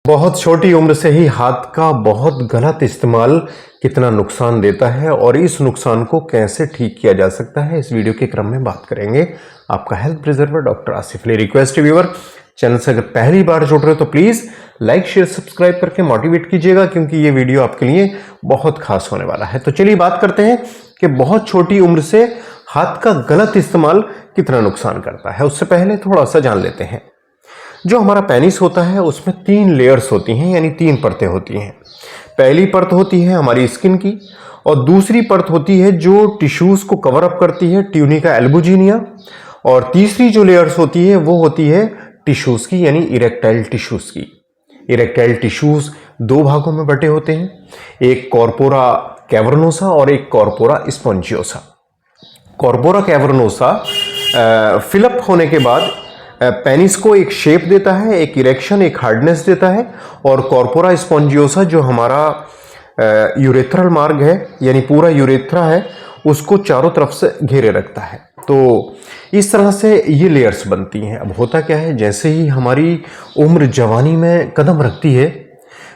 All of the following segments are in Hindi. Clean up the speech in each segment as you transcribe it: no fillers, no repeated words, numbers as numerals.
बहुत छोटी उम्र से ही हाथ का बहुत गलत इस्तेमाल कितना नुकसान देता है और इस नुकसान को कैसे ठीक किया जा सकता है, इस वीडियो के क्रम में बात करेंगे। आपका health preserver doctor Asif Ali. Request viewer, channel से अगर पहली बार जुड़ रहे हो तो प्लीज लाइक शेयर सब्सक्राइब करके मोटिवेट कीजिएगा, क्योंकि ये वीडियो आपके लिए बहुत खास होने वाला है। तो चलिए बात करते हैं कि बहुत छोटी उम्र से हाथ का गलत इस्तेमाल कितना नुकसान करता है। उससे पहले थोड़ा सा जान लेते हैं। जो हमारा पेनिस होता है उसमें 3 लेयर्स होती हैं, यानी 3 परतें होती हैं। पहली परत होती है हमारी स्किन की, और दूसरी परत होती है जो टिश्यूज को कवर अप करती है, ट्यूनिका एल्बुजिनिया। और तीसरी जो लेयर्स होती है वो होती है टिश्यूज की, यानी इरेक्टाइल टिश्यूज की। इरेक्टाइल टिश्यूज 2 भागों में बटे होते हैं, एक कॉर्पोरा कैवर्नोसा और एक कॉर्पोरा स्पॉन्जियोसा। कॉर्पोरा कैवर्नोसा फिलअप होने के बाद पेनिस को एक शेप देता है, एक इरेक्शन, एक हार्डनेस देता है। और कॉर्पोरा स्पॉन्जियोसा जो हमारा यूरेथ्रल मार्ग है, यानी पूरा यूरेथ्रा है, उसको चारों तरफ से घेरे रखता है। तो इस तरह से ये लेयर्स बनती हैं। अब होता क्या है, जैसे ही हमारी उम्र जवानी में कदम रखती है,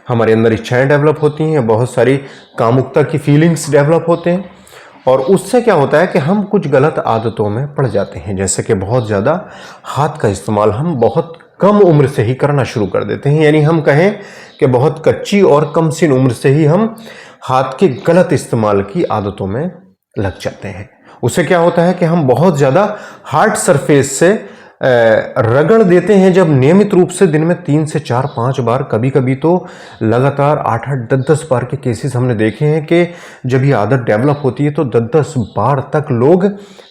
हमारे अंदर इच्छाएं डेवलप होती हैं, बहुत सारी कामुकता की फीलिंग्स डेवलप होते हैं, और उससे क्या होता है कि हम कुछ गलत आदतों में पड़ जाते हैं। जैसे कि बहुत ज़्यादा हाथ का इस्तेमाल हम बहुत कम उम्र से ही करना शुरू कर देते हैं, यानी हम कहें कि बहुत कच्ची और कम सिन उम्र से ही हम हाथ के गलत इस्तेमाल की आदतों में लग जाते हैं। उससे क्या होता है कि हम बहुत ज़्यादा हार्ड सरफेस से रगड़ देते हैं। जब नियमित रूप से दिन में 3 से 4-5 बार, कभी कभी तो लगातार 8-8, 10-10 बार के केसेस हमने देखे हैं कि जब ये आदत डेवलप होती है तो 10-10 बार तक लोग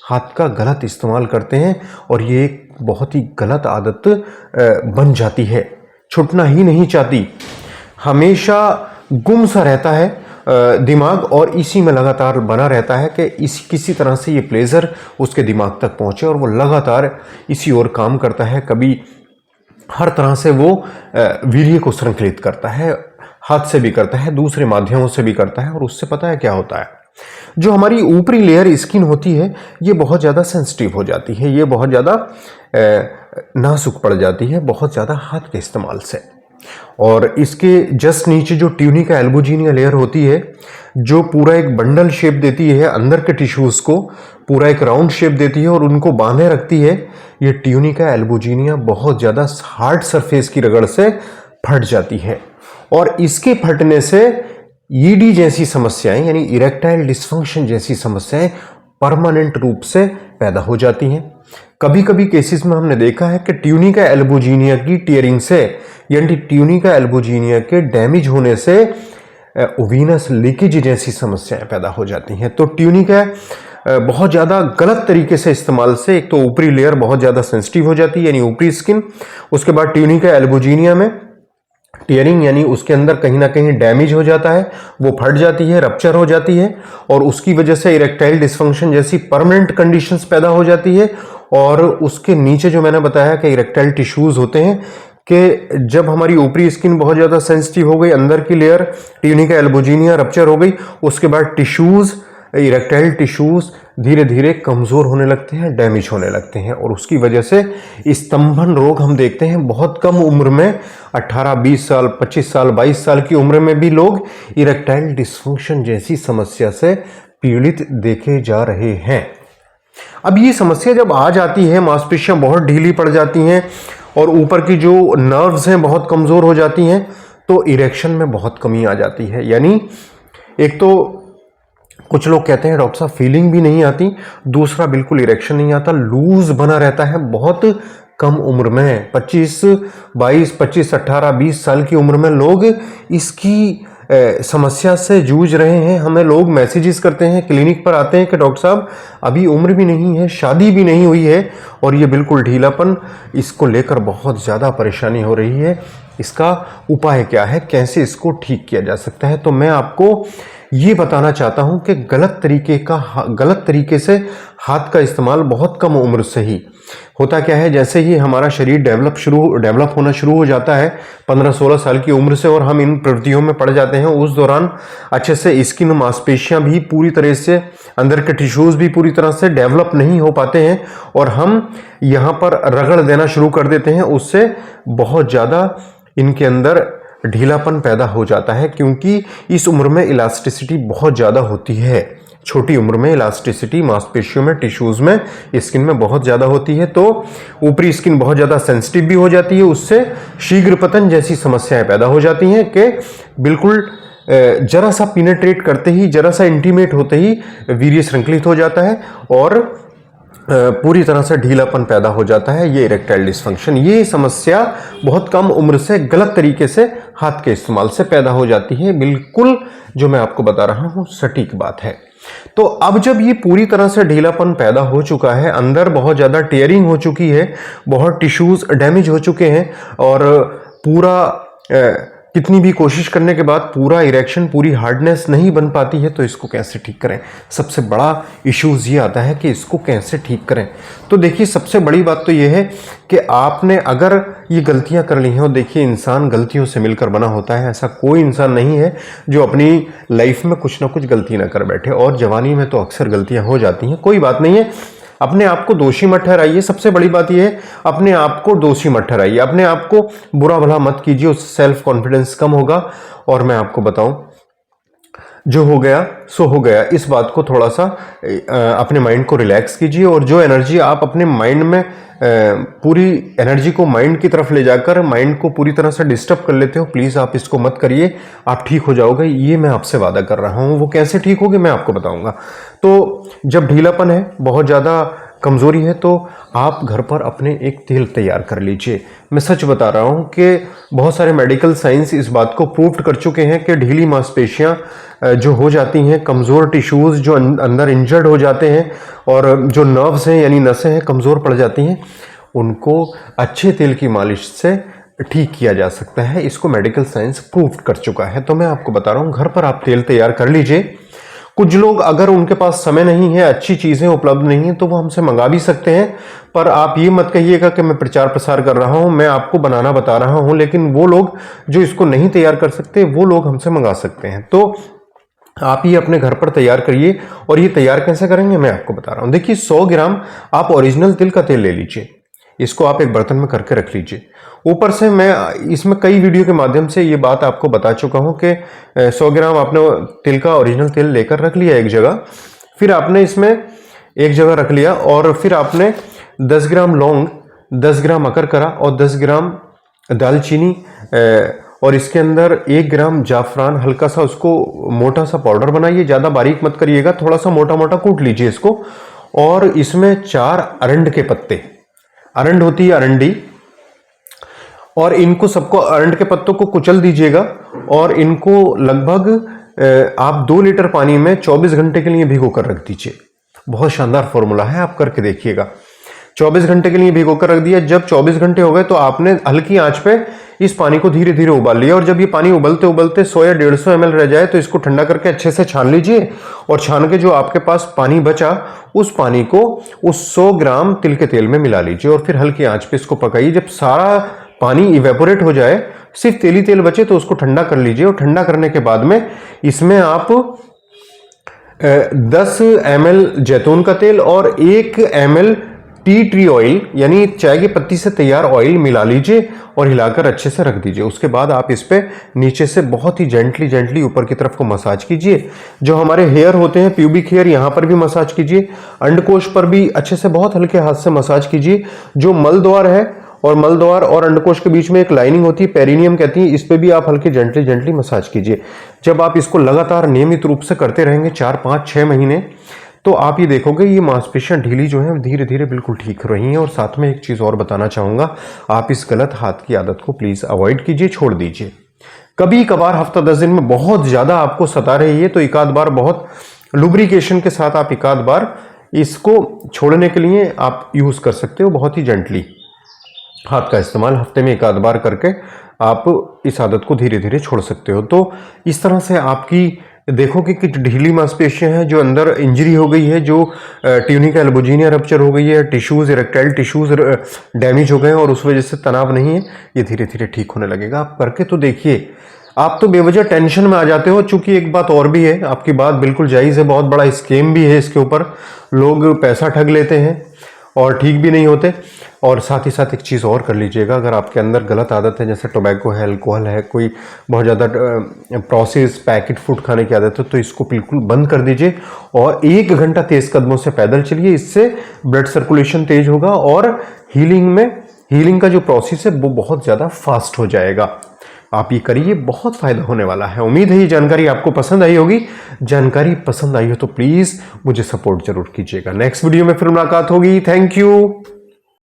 हाथ का गलत इस्तेमाल करते हैं, और ये एक बहुत ही गलत आदत बन जाती है, छूटना ही नहीं चाहती, हमेशा गुम सा रहता है दिमाग, और इसी में लगातार बना रहता है कि किसी तरह से ये प्लेजर उसके दिमाग तक पहुंचे, और वो लगातार इसी ओर काम करता है। कभी हर तरह से वो वीर्य को संकलित करता है, हाथ से भी करता है, दूसरे माध्यमों से भी करता है। और उससे पता है क्या होता है, जो हमारी ऊपरी लेयर स्किन होती है ये बहुत ज़्यादा सेंसिटिव हो जाती है, ये बहुत ज़्यादा नाजुक पड़ जाती है बहुत ज़्यादा हाथ के इस्तेमाल से। और इसके जस्ट नीचे जो ट्यूनिका एल्बुजिनिया लेयर होती है, जो पूरा एक बंडल शेप देती है, अंदर के टिश्यूज को पूरा एक राउंड शेप देती है और उनको बांधे रखती है, ये ट्यूनिका एल्बुजिनिया बहुत ज़्यादा हार्ड सरफेस की रगड़ से फट जाती है। और इसके फटने से ईडी जैसी समस्याएं, यानी इरेक्टाइल डिस्फंक्शन जैसी समस्याएं परमानेंट रूप से पैदा हो जाती हैं। कभी कभी केसेस में हमने देखा है कि ट्यूनिका एल्बुजिनिया की टीयरिंग से, यानी ट्यूनिका एल्बुजिनिया के डैमेज होने से वीनस लीकेज जैसी समस्याएं पैदा हो जाती हैं। तो ट्यूनिका बहुत ज़्यादा गलत तरीके से इस्तेमाल से एक तो ऊपरी लेयर बहुत ज़्यादा सेंसिटिव हो जाती है, यानी ऊपरी स्किन, उसके बाद ट्यूनिका एल्बुजिनिया में टीयरिंग, यानी उसके अंदर कहीं ना कहीं डैमेज हो जाता है, वो फट जाती है, रप्चर हो जाती है, और उसकी वजह से इरेक्टाइल डिस्फंक्शन जैसी परमानेंट कंडीशंस पैदा हो जाती है। और उसके नीचे जो मैंने बताया कि इरेक्टाइल टिश्यूज होते हैं, कि जब हमारी ऊपरी स्किन बहुत ज़्यादा सेंसिटिव हो गई, अंदर की लेयर ट्यूनिका एल्बुजिनिया रप्चर हो गई, उसके बाद टिश्यूज, इरेक्टाइल टिश्यूज धीरे धीरे कमज़ोर होने लगते हैं, डैमेज होने लगते हैं, और उसकी वजह से स्तंभन रोग हम देखते हैं बहुत कम उम्र में, 18, 20 साल, 25 साल, 22 साल की उम्र में भी लोग इरेक्टाइल डिस्फंक्शन जैसी समस्या से पीड़ित देखे जा रहे हैं। अब ये समस्या जब आ जाती है, मांसपेशियां बहुत ढीली पड़ जाती हैं और ऊपर की जो नर्व्स हैं बहुत कमज़ोर हो जाती हैं, तो इरेक्शन में बहुत कमी आ जाती है। यानी एक तो कुछ लोग कहते हैं डॉक्टर साहब फीलिंग भी नहीं आती, दूसरा बिल्कुल इरेक्शन नहीं आता, लूज बना रहता है बहुत कम उम्र में, 25, 22, 25, 18, 20 साल की उम्र में लोग इसकी समस्या से जूझ रहे हैं। हमें लोग मैसेजेस करते हैं, क्लिनिक पर आते हैं कि डॉक्टर साहब अभी उम्र भी नहीं है, शादी भी नहीं हुई है, और ये बिल्कुल ढीलापन, इसको लेकर बहुत ज़्यादा परेशानी हो रही है। इसका उपाय क्या है, कैसे इसको ठीक किया जा सकता है? तो मैं आपको ये बताना चाहता हूं कि गलत तरीके से हाथ का इस्तेमाल बहुत कम उम्र से ही होता क्या है, जैसे ही हमारा शरीर डेवलप होना शुरू हो जाता है 15-16 साल की उम्र से, और हम इन प्रवृत्तियों में पड़ जाते हैं, उस दौरान अच्छे से स्किन, मांसपेशियां भी पूरी तरह से, अंदर के टिश्यूज भी पूरी तरह से डेवलप नहीं हो पाते हैं, और हम यहाँ पर रगड़ देना शुरू कर देते हैं। उससे बहुत ज़्यादा इनके अंदर ढीलापन पैदा हो जाता है, क्योंकि इस उम्र में इलास्टिसिटी बहुत ज़्यादा होती है। छोटी उम्र में इलास्टिसिटी मांसपेशियों में, टिश्यूज़ में, स्किन में बहुत ज़्यादा होती है, तो ऊपरी स्किन बहुत ज़्यादा सेंसिटिव भी हो जाती है। उससे शीघ्र पतन जैसी समस्याएं पैदा हो जाती हैं कि बिल्कुल जरा सा पिनेट्रेट करते ही, जरा सा इंटीमेट होते ही वीर्य संकलित हो जाता है और पूरी तरह से ढीलापन पैदा हो जाता है। ये इरेक्टाइल डिसफंक्शन, ये समस्या बहुत कम उम्र से गलत तरीके से हाथ के इस्तेमाल से पैदा हो जाती है। बिल्कुल जो मैं आपको बता रहा हूं सटीक बात है। तो अब जब ये पूरी तरह से ढीलापन पैदा हो चुका है, अंदर बहुत ज़्यादा टेयरिंग हो चुकी है, बहुत टिश्यूज डैमेज हो चुके हैं और पूरा कितनी भी कोशिश करने के बाद पूरा इरेक्शन, पूरी हार्डनेस नहीं बन पाती है, तो इसको कैसे ठीक करें? सबसे बड़ा इश्यूज ये आता है कि इसको कैसे ठीक करें। तो देखिए, सबसे बड़ी बात तो ये है कि आपने अगर ये गलतियां कर ली हैं, और देखिए इंसान गलतियों से मिलकर बना होता है, ऐसा कोई इंसान नहीं है जो अपनी लाइफ में कुछ ना कुछ गलती ना कर बैठे, और जवानी में तो अक्सर गलतियां हो जाती हैं। कोई बात नहीं है, अपने आप को दोषी मत ठहराइए। सबसे बड़ी बात यह है, अपने आप को दोषी मत ठहराइए, अपने आप को बुरा भला मत कीजिए, उससे सेल्फ कॉन्फिडेंस कम होगा। और मैं आपको बताऊं, जो हो गया सो हो गया, इस बात को थोड़ा सा अपने माइंड को रिलैक्स कीजिए, और जो एनर्जी आप अपने माइंड में पूरी एनर्जी को माइंड की तरफ ले जाकर माइंड को पूरी तरह से डिस्टर्ब कर लेते हो, प्लीज़ आप इसको मत करिए। आप ठीक हो जाओगे, ये मैं आपसे वादा कर रहा हूँ। वो कैसे ठीक होगे मैं आपको बताऊंगा। तो जब ढीलापन है, बहुत ज़्यादा कमज़ोरी है, तो आप घर पर अपने एक तेल तैयार कर लीजिए। मैं सच बता रहा हूँ कि बहुत सारे मेडिकल साइंस इस बात को प्रूव कर चुके हैं कि ढीली मांसपेशियाँ जो हो जाती हैं, कमज़ोर टिश्यूज़ जो अंदर इंजर्ड हो जाते हैं, और जो नर्व्स हैं यानी नसें हैं कमज़ोर पड़ जाती हैं, उनको अच्छे तेल की मालिश से ठीक किया जा सकता है। इसको मेडिकल साइंस प्रूव कर चुका है। तो मैं आपको बता रहा हूँ, घर पर आप तेल तैयार कर लीजिए। कुछ लोग, अगर उनके पास समय नहीं है, अच्छी चीज़ें उपलब्ध नहीं है, तो वो हमसे मंगा भी सकते हैं। पर आप ये मत कहिएगा कि मैं प्रचार प्रसार कर रहा हूँ, मैं आपको बनाना बता रहा हूँ। लेकिन वो लोग जो इसको नहीं तैयार कर सकते, वो लोग हमसे मंगा सकते हैं। तो आप ये अपने घर पर तैयार करिए। और ये तैयार कैसे करेंगे मैं आपको बता रहा हूँ। देखिए, 100 ग्राम आप ओरिजिनल तिल का तेल ले लीजिए। इसको आप एक बर्तन में करके रख लीजिए। ऊपर से मैं इसमें कई वीडियो के माध्यम से ये बात आपको बता चुका हूँ कि 100 ग्राम आपने तिल का ओरिजिनल तेल लेकर रख लिया एक जगह, फिर आपने इसमें एक जगह रख लिया, और फिर आपने 10 ग्राम लौंग, 10 ग्राम अकरकरा और 10 ग्राम दालचीनी, और इसके अंदर 1 ग्राम जाफरान, हल्का सा उसको मोटा सा पाउडर बनाइए, ज़्यादा बारीक मत करिएगा, थोड़ा सा मोटा मोटा कूट लीजिए इसको। और इसमें 4 अरंड के पत्ते, अरंड होती है अरंडी, और इनको सबको, अरंड के पत्तों को कुचल दीजिएगा, और इनको लगभग आप 2 लीटर पानी में 24 घंटे के लिए भिगो कर रख दीजिए। बहुत शानदार फॉर्मूला है, आप करके देखिएगा। 24 घंटे के लिए भिगो कर रख दिया। जब 24 घंटे हो गए तो आपने हल्की आंच पे इस पानी को धीरे धीरे उबाल लिया, और जब ये पानी उबलते उबलते 100 या 150 ml रह जाए तो इसको ठंडा करके अच्छे से छान लीजिए। और छान के जो आपके पास पानी बचा, उस पानी को उस 100 ग्राम तिल के तेल में मिला लीजिए, और फिर हल्की आंच पे इसको पकाइए। जब सारा पानी इवेपोरेट हो जाए, सिर्फ तेल ही तेल बचे, तो उसको ठंडा कर लीजिए। और ठंडा करने के बाद में इसमें आप 10 ml जैतून का तेल और 1 ml टी ट्री ऑयल यानी चाय की पत्ती से तैयार ऑयल मिला लीजिए, और हिलाकर अच्छे से रख दीजिए। उसके बाद आप इस पे नीचे से बहुत ही जेंटली ऊपर की तरफ को मसाज कीजिए। जो हमारे हेयर होते हैं, प्यूबिक हेयर, यहाँ पर भी मसाज कीजिए। अंडकोश पर भी अच्छे से बहुत हल्के हाथ से मसाज कीजिए। जो मल द्वार है, और मल द्वार और अंडकोश के बीच में एक लाइनिंग होती है, पेरिनियम कहती है, इस पे भी आप हल्के जेंटली मसाज कीजिए। जब आप इसको लगातार नियमित रूप से करते रहेंगे 4, 5, 6 महीने, तो आप ये देखोगे ये मांसपेशियां ढीली जो है धीरे धीरे बिल्कुल ठीक हो रही हैं। और साथ में एक चीज़ और बताना चाहूँगा, आप इस गलत हाथ की आदत को प्लीज़ अवॉइड कीजिए, छोड़ दीजिए। कभी कभार हफ्ता 10 दिन में बहुत ज़्यादा आपको सता रही है, तो एक आध बार बहुत लुब्रिकेशन के साथ आप एक आध बार इसको छोड़ने के लिए आप यूज़ कर सकते हो। बहुत ही जेंटली हाथ का इस्तेमाल हफ्ते में एक आध बार करके आप इस आदत को धीरे धीरे छोड़ सकते हो। तो इस तरह से आपकी देखोगे कि ढीली मांसपेशियां हैं, जो अंदर इंजरी हो गई है, जो ट्यूनिका एल्बोजिनिया रप्चर हो गई है, टिश्यूज, इरेक्टाइल टिश्यूज डैमेज हो गए हैं, और उस वजह से तनाव नहीं है, ये धीरे धीरे ठीक होने लगेगा। आप करके तो देखिए। आप तो बेवजह टेंशन में आ जाते हो, चूंकि एक बात और भी है, आपकी बात बिल्कुल जायज़ है, बहुत बड़ा स्कैम भी है इसके ऊपर, लोग पैसा ठग लेते हैं और ठीक भी नहीं होते। और साथ ही साथ एक चीज़ और कर लीजिएगा, अगर आपके अंदर गलत आदत है जैसे टोबैको है, अल्कोहल है, कोई बहुत ज़्यादा प्रोसेस पैकेट फूड खाने की आदत है, तो इसको बिल्कुल बंद कर दीजिए और 1 घंटा तेज़ कदमों से पैदल चलिए। इससे ब्लड सर्कुलेशन तेज होगा और हीलिंग का जो प्रोसेस है वो बहुत ज़्यादा फास्ट हो जाएगा। आप ये करिए, बहुत फायदा होने वाला है। उम्मीद है ये जानकारी आपको पसंद आई होगी। जानकारी पसंद आई हो तो प्लीज़ मुझे सपोर्ट जरूर कीजिएगा। नेक्स्ट वीडियो में फिर मुलाकात होगी। Thank you.